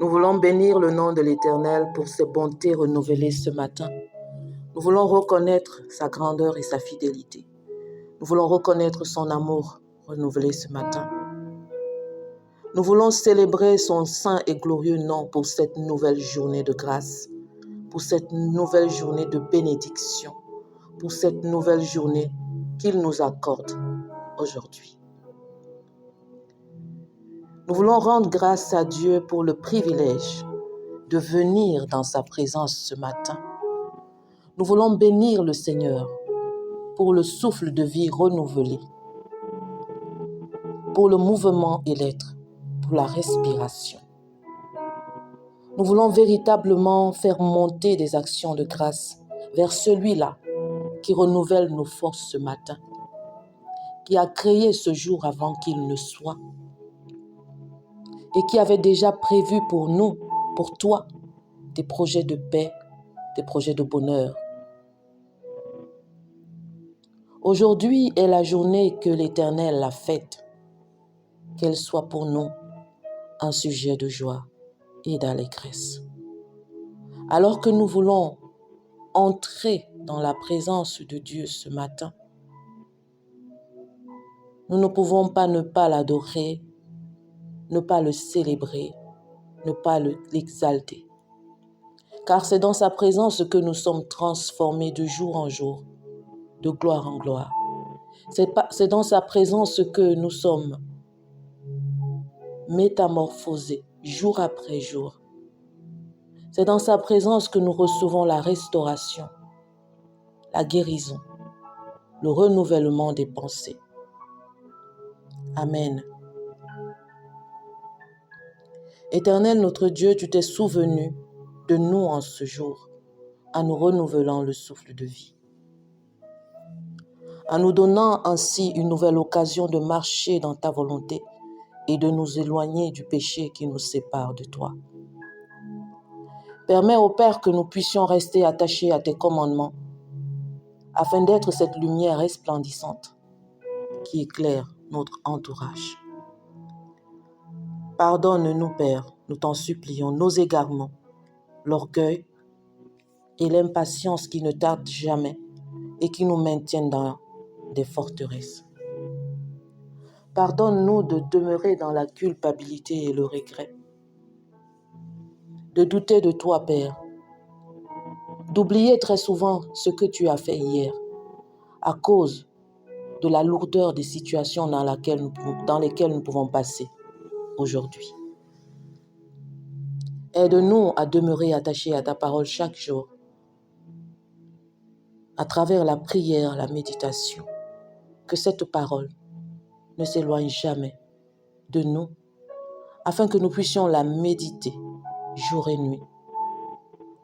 Nous voulons bénir le nom de l'Éternel pour ses bontés renouvelées ce matin. Nous voulons reconnaître sa grandeur et sa fidélité. Nous voulons reconnaître son amour renouvelé ce matin. Nous voulons célébrer son saint et glorieux nom pour cette nouvelle journée de grâce, pour cette nouvelle journée de bénédiction, pour cette nouvelle journée qu'il nous accorde aujourd'hui. Nous voulons rendre grâce à Dieu pour le privilège de venir dans sa présence ce matin. Nous voulons bénir le Seigneur pour le souffle de vie renouvelé, pour le mouvement et l'être, pour la respiration. Nous voulons véritablement faire monter des actions de grâce vers celui-là qui renouvelle nos forces ce matin, qui a créé ce jour avant qu'il ne soit et qui avait déjà prévu pour nous, pour toi, des projets de paix, des projets de bonheur. Aujourd'hui est la journée que l'Éternel a faite, qu'elle soit pour nous un sujet de joie et d'allégresse. Alors que nous voulons entrer dans la présence de Dieu ce matin, nous ne pouvons pas ne pas l'adorer, ne pas le célébrer, ne pas l'exalter. Car c'est dans sa présence que nous sommes transformés de jour en jour, de gloire en gloire. C'est dans sa présence que nous sommes métamorphosés jour après jour. C'est dans sa présence que nous recevons la restauration, la guérison, le renouvellement des pensées. Amen. Éternel notre Dieu, tu t'es souvenu de nous en ce jour, en nous renouvelant le souffle de vie, en nous donnant ainsi une nouvelle occasion de marcher dans ta volonté et de nous éloigner du péché qui nous sépare de toi. Permets au Père que nous puissions rester attachés à tes commandements, afin d'être cette lumière resplendissante qui éclaire notre entourage. Pardonne-nous, Père, nous t'en supplions, nos égarements, l'orgueil et l'impatience qui ne tardent jamais et qui nous maintiennent dans des forteresses. Pardonne-nous de demeurer dans la culpabilité et le regret, de douter de toi, Père, d'oublier très souvent ce que tu as fait hier à cause de la lourdeur des situations dans lesquelles nous pouvons passer aujourd'hui. Aide-nous à demeurer attachés à ta parole chaque jour, à travers la prière, la méditation, que cette parole ne s'éloigne jamais de nous, afin que nous puissions la méditer jour et nuit,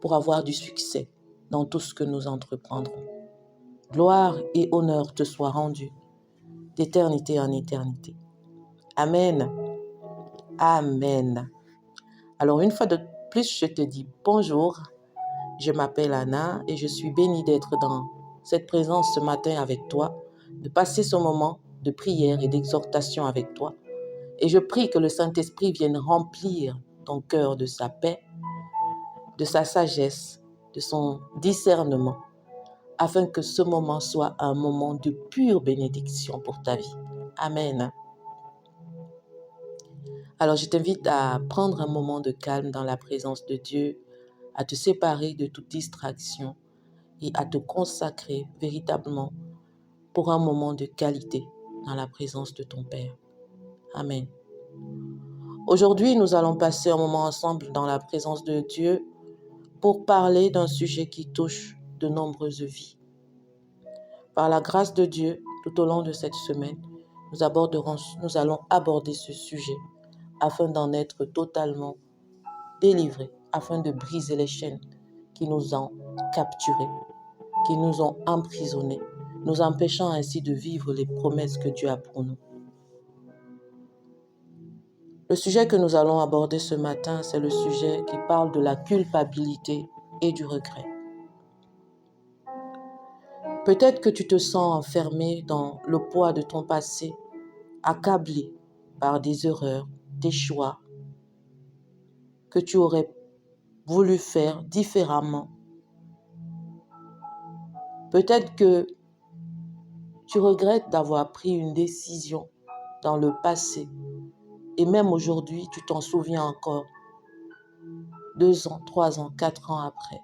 pour avoir du succès dans tout ce que nous entreprendrons. Gloire et honneur te soient rendus d'éternité en éternité. Amen. Amen. Alors une fois de plus, je te dis bonjour. Je m'appelle Anna et je suis bénie d'être dans cette présence ce matin avec toi, de passer ce moment de prière et d'exhortation avec toi. Et je prie que le Saint-Esprit vienne remplir ton cœur de sa paix, de sa sagesse, de son discernement, afin que ce moment soit un moment de pure bénédiction pour ta vie. Amen. Alors je t'invite à prendre un moment de calme dans la présence de Dieu, à te séparer de toute distraction et à te consacrer véritablement pour un moment de qualité dans la présence de ton Père. Amen. Aujourd'hui, nous allons passer un moment ensemble dans la présence de Dieu pour parler d'un sujet qui touche de nombreuses vies. Par la grâce de Dieu, tout au long de cette semaine, nous allons aborder ce sujet afin d'en être totalement délivrés, afin de briser les chaînes qui nous ont capturés, qui nous ont emprisonnés, nous empêchant ainsi de vivre les promesses que Dieu a pour nous. Le sujet que nous allons aborder ce matin, c'est le sujet qui parle de la culpabilité et du regret. Peut-être que tu te sens enfermé dans le poids de ton passé, accablé par des erreurs, des choix que tu aurais voulu faire différemment. Peut-être que tu regrettes d'avoir pris une décision dans le passé et même aujourd'hui, tu t'en souviens encore. 2 ans, 3 ans, 4 ans après,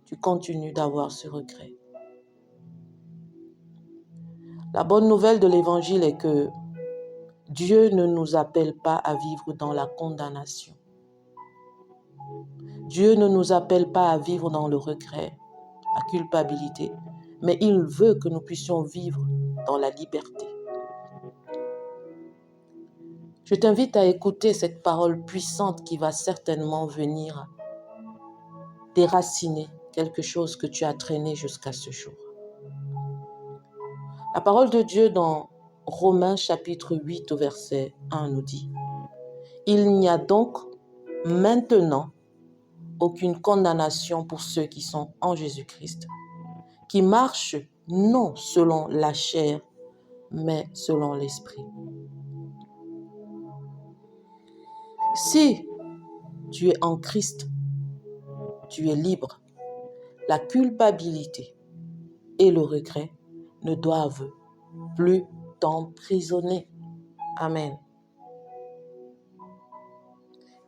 tu continues d'avoir ce regret. La bonne nouvelle de l'Évangile est que Dieu ne nous appelle pas à vivre dans la condamnation. Dieu ne nous appelle pas à vivre dans le regret, la culpabilité, mais il veut que nous puissions vivre dans la liberté. Je t'invite à écouter cette parole puissante qui va certainement venir déraciner quelque chose que tu as traîné jusqu'à ce jour. La parole de Dieu dans Romains chapitre 8 au verset 1 nous dit « Il n'y a donc maintenant aucune condamnation pour ceux qui sont en Jésus-Christ, qui marchent non selon la chair, mais selon l'esprit. » Si tu es en Christ, tu es libre. La culpabilité et le regret ne doivent plus t'emprisonner. Amen.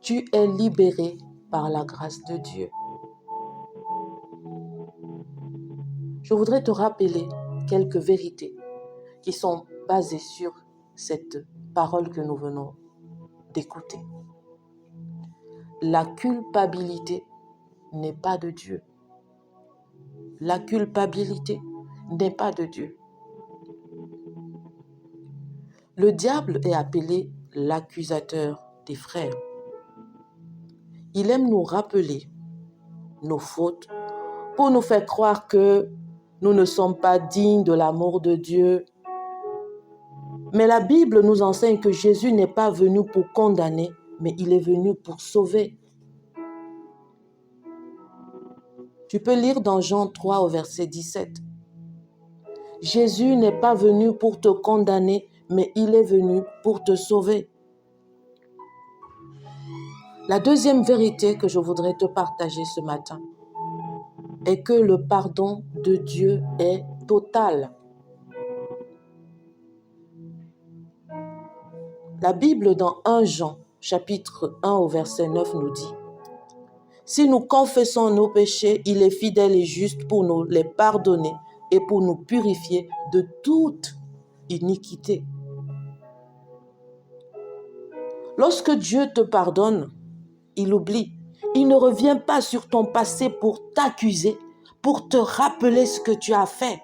Tu es libéré par la grâce de Dieu. Je voudrais te rappeler quelques vérités qui sont basées sur cette parole que nous venons d'écouter. La culpabilité n'est pas de Dieu. La culpabilité n'est pas de Dieu. Le diable est appelé l'accusateur des frères. Il aime nous rappeler nos fautes pour nous faire croire que nous ne sommes pas dignes de l'amour de Dieu. Mais la Bible nous enseigne que Jésus n'est pas venu pour condamner, mais il est venu pour sauver. Tu peux lire dans Jean 3 au verset 17. Jésus n'est pas venu pour te condamner, mais il est venu pour te sauver. La deuxième vérité que je voudrais te partager ce matin est que le pardon de Dieu est total. La Bible dans 1 Jean, chapitre 1 au verset 9 nous dit « Si nous confessons nos péchés, il est fidèle et juste pour nous les pardonner et pour nous purifier de toute iniquité. » Lorsque Dieu te pardonne, il oublie. Il ne revient pas sur ton passé pour t'accuser, pour te rappeler ce que tu as fait.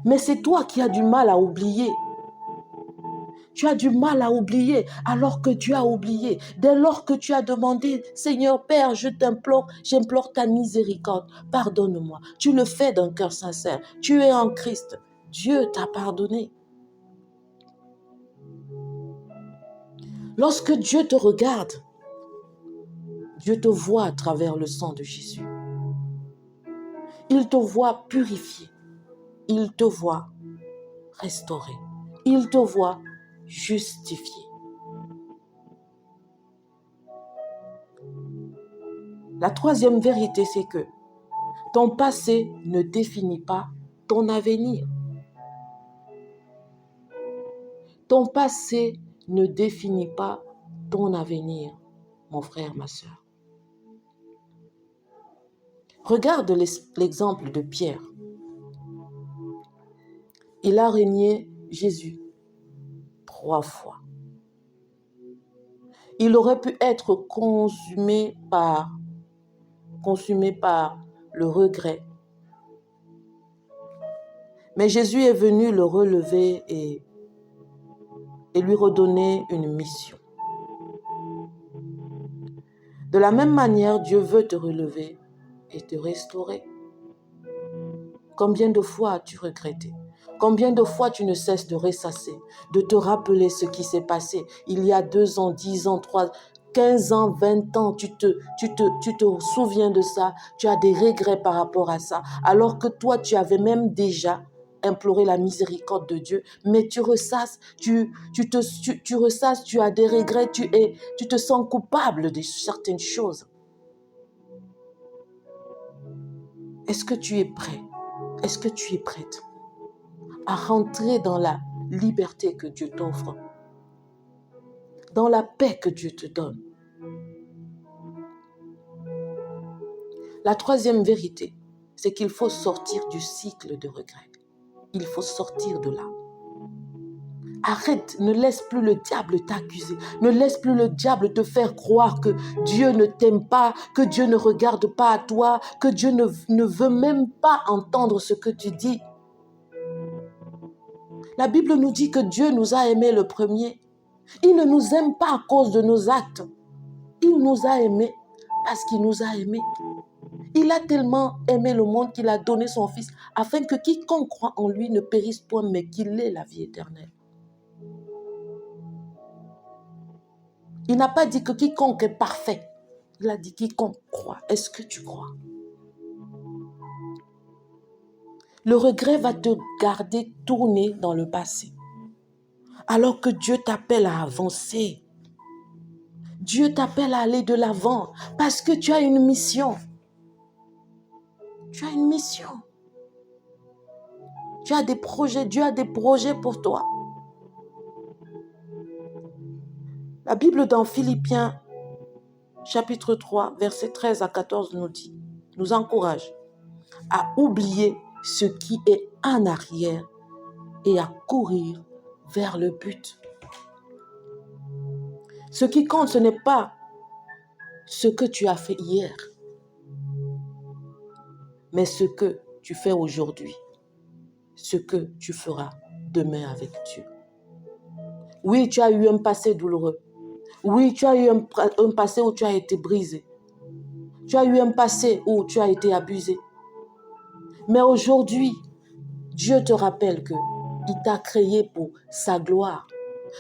Mais c'est toi qui as du mal à oublier. Tu as du mal à oublier alors que tu as oublié. Dès lors que tu as demandé, Seigneur Père, je t'implore, j'implore ta miséricorde, pardonne-moi. Tu le fais d'un cœur sincère. Tu es en Christ. Dieu t'a pardonné. Lorsque Dieu te regarde, Dieu te voit à travers le sang de Jésus. Il te voit purifié. Il te voit restauré. Il te voit justifié. La troisième vérité, c'est que ton passé ne définit pas ton avenir. Ton passé ne définit pas ton avenir, mon frère, ma sœur. Regarde l'exemple de Pierre. Il a régné Jésus 3 fois. Il aurait pu être consumé par le regret. Mais Jésus est venu le relever et lui redonner une mission. De la même manière, Dieu veut te relever et te restaurer. Combien de fois as-tu regretté? Combien de fois tu ne cesses de ressasser, de te rappeler ce qui s'est passé il y a 2 ans, 10 ans, 3, 15 ans, 20 ans, tu te souviens de ça, tu as des regrets par rapport à ça, alors que toi, tu avais même déjà implorer la miséricorde de Dieu, mais tu ressasses, tu ressasses, tu as des regrets, tu te sens coupable de certaines choses. Est-ce que tu es prêt? Est-ce que tu es prête à rentrer dans la liberté que Dieu t'offre, dans la paix que Dieu te donne? La troisième vérité, c'est qu'il faut sortir du cycle de regret. Il faut sortir de là. Arrête, ne laisse plus le diable t'accuser. Ne laisse plus le diable te faire croire que Dieu ne t'aime pas, que Dieu ne regarde pas à toi, que Dieu ne veut même pas entendre ce que tu dis. La Bible nous dit que Dieu nous a aimés le premier. Il ne nous aime pas à cause de nos actes. Il nous a aimés parce qu'il nous a aimés. Il a tellement aimé le monde qu'il a donné son Fils afin que quiconque croit en lui ne périsse point, mais qu'il ait la vie éternelle. Il n'a pas dit que quiconque est parfait. Il a dit quiconque croit. Est-ce que tu crois? Le regret va te garder tourné dans le passé. Alors que Dieu t'appelle à avancer. Dieu t'appelle à aller de l'avant parce que tu as une mission. Tu as une mission. Tu as des projets. Dieu a des projets pour toi. La Bible dans Philippiens, chapitre 3, versets 13 à 14 nous encourage à oublier ce qui est en arrière et à courir vers le but. Ce qui compte, ce n'est pas ce que tu as fait hier, mais ce que tu fais aujourd'hui, ce que tu feras demain avec Dieu. Oui, tu as eu un passé douloureux. Oui, tu as eu un passé où tu as été brisé. Tu as eu un passé où tu as été abusé. Mais aujourd'hui, Dieu te rappelle qu'il t'a créé pour sa gloire.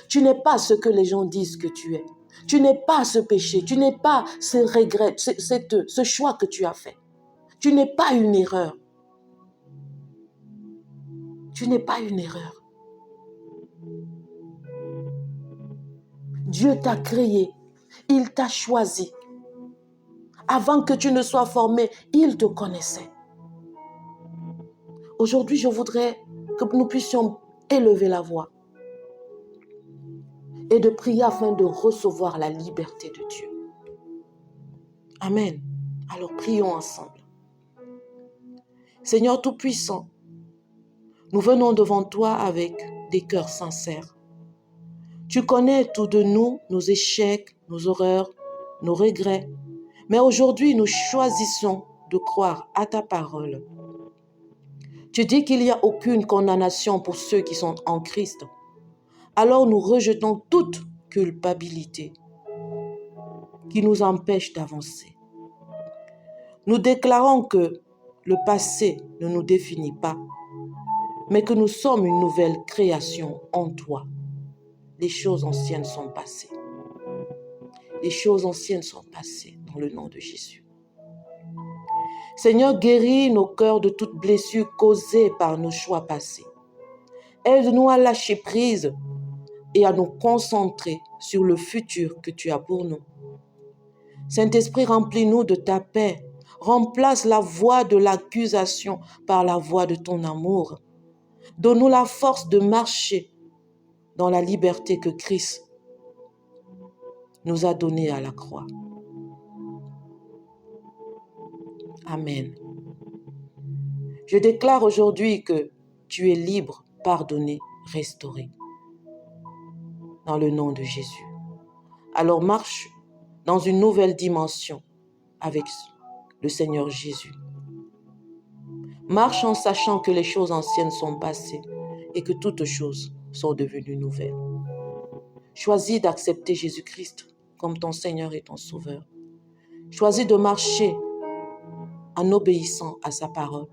Tu n'es pas ce que les gens disent que tu es. Tu n'es pas ce péché. Tu n'es pas ce regret, ce choix que tu as fait. Tu n'es pas une erreur. Tu n'es pas une erreur. Dieu t'a créé. Il t'a choisi. Avant que tu ne sois formé, il te connaissait. Aujourd'hui, je voudrais que nous puissions élever la voix et de prier afin de recevoir la liberté de Dieu. Amen. Alors prions ensemble. Seigneur Tout-Puissant, nous venons devant toi avec des cœurs sincères. Tu connais tout de nous, nos échecs, nos horreurs, nos regrets. Mais aujourd'hui, nous choisissons de croire à ta parole. Tu dis qu'il n'y a aucune condamnation pour ceux qui sont en Christ. Alors nous rejetons toute culpabilité qui nous empêche d'avancer. Nous déclarons que le passé ne nous définit pas, mais que nous sommes une nouvelle création en toi. Les choses anciennes sont passées. Les choses anciennes sont passées dans le nom de Jésus. Seigneur, guéris nos cœurs de toute blessure causée par nos choix passés. Aide-nous à lâcher prise et à nous concentrer sur le futur que tu as pour nous. Saint-Esprit, remplis-nous de ta paix. Remplace la voix de l'accusation par la voix de ton amour. Donne-nous la force de marcher dans la liberté que Christ nous a donnée à la croix. Amen. Je déclare aujourd'hui que tu es libre, pardonné, restauré. Dans le nom de Jésus. Alors marche dans une nouvelle dimension avec le Seigneur Jésus. Marche en sachant que les choses anciennes sont passées et que toutes choses sont devenues nouvelles. Choisis d'accepter Jésus-Christ comme ton Seigneur et ton Sauveur. Choisis de marcher en obéissant à sa parole.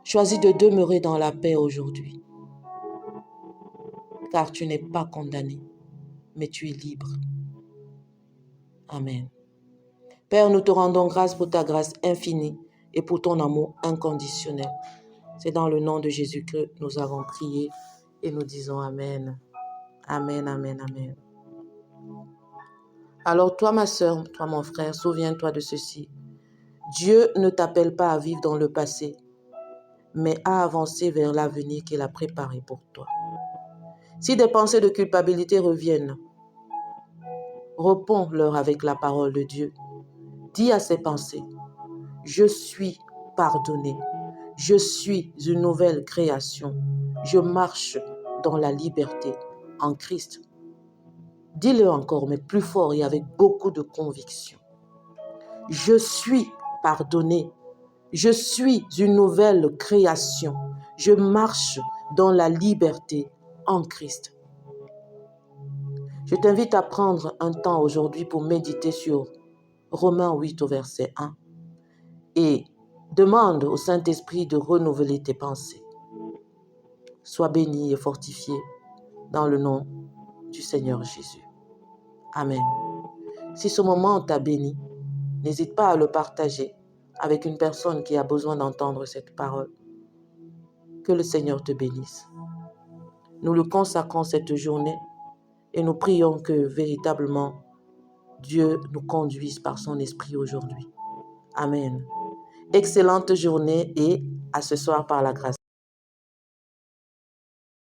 Choisis de demeurer dans la paix aujourd'hui, car tu n'es pas condamné, mais tu es libre. Amen. Père, nous te rendons grâce pour ta grâce infinie et pour ton amour inconditionnel. C'est dans le nom de Jésus que nous avons prié et nous disons Amen. Amen, amen, amen. Alors toi, ma sœur, toi, mon frère, souviens-toi de ceci. Dieu ne t'appelle pas à vivre dans le passé, mais à avancer vers l'avenir qu'il a préparé pour toi. Si des pensées de culpabilité reviennent, réponds-leur avec la parole de Dieu. Dis à ces pensées, je suis pardonné, je suis une nouvelle création, je marche dans la liberté en Christ. Dis-le encore, mais plus fort et avec beaucoup de conviction. Je suis pardonné. Je suis une nouvelle création. Je marche dans la liberté en Christ. Je t'invite à prendre un temps aujourd'hui pour méditer sur Romains 8 au verset 1 et demande au Saint-Esprit de renouveler tes pensées. Sois béni et fortifié dans le nom du Seigneur Jésus. Amen. Si ce moment t'a béni, n'hésite pas à le partager avec une personne qui a besoin d'entendre cette parole. Que le Seigneur te bénisse. Nous le consacrons cette journée et nous prions que véritablement Dieu nous conduise par son esprit aujourd'hui. Amen. Excellente journée et à ce soir par la grâce.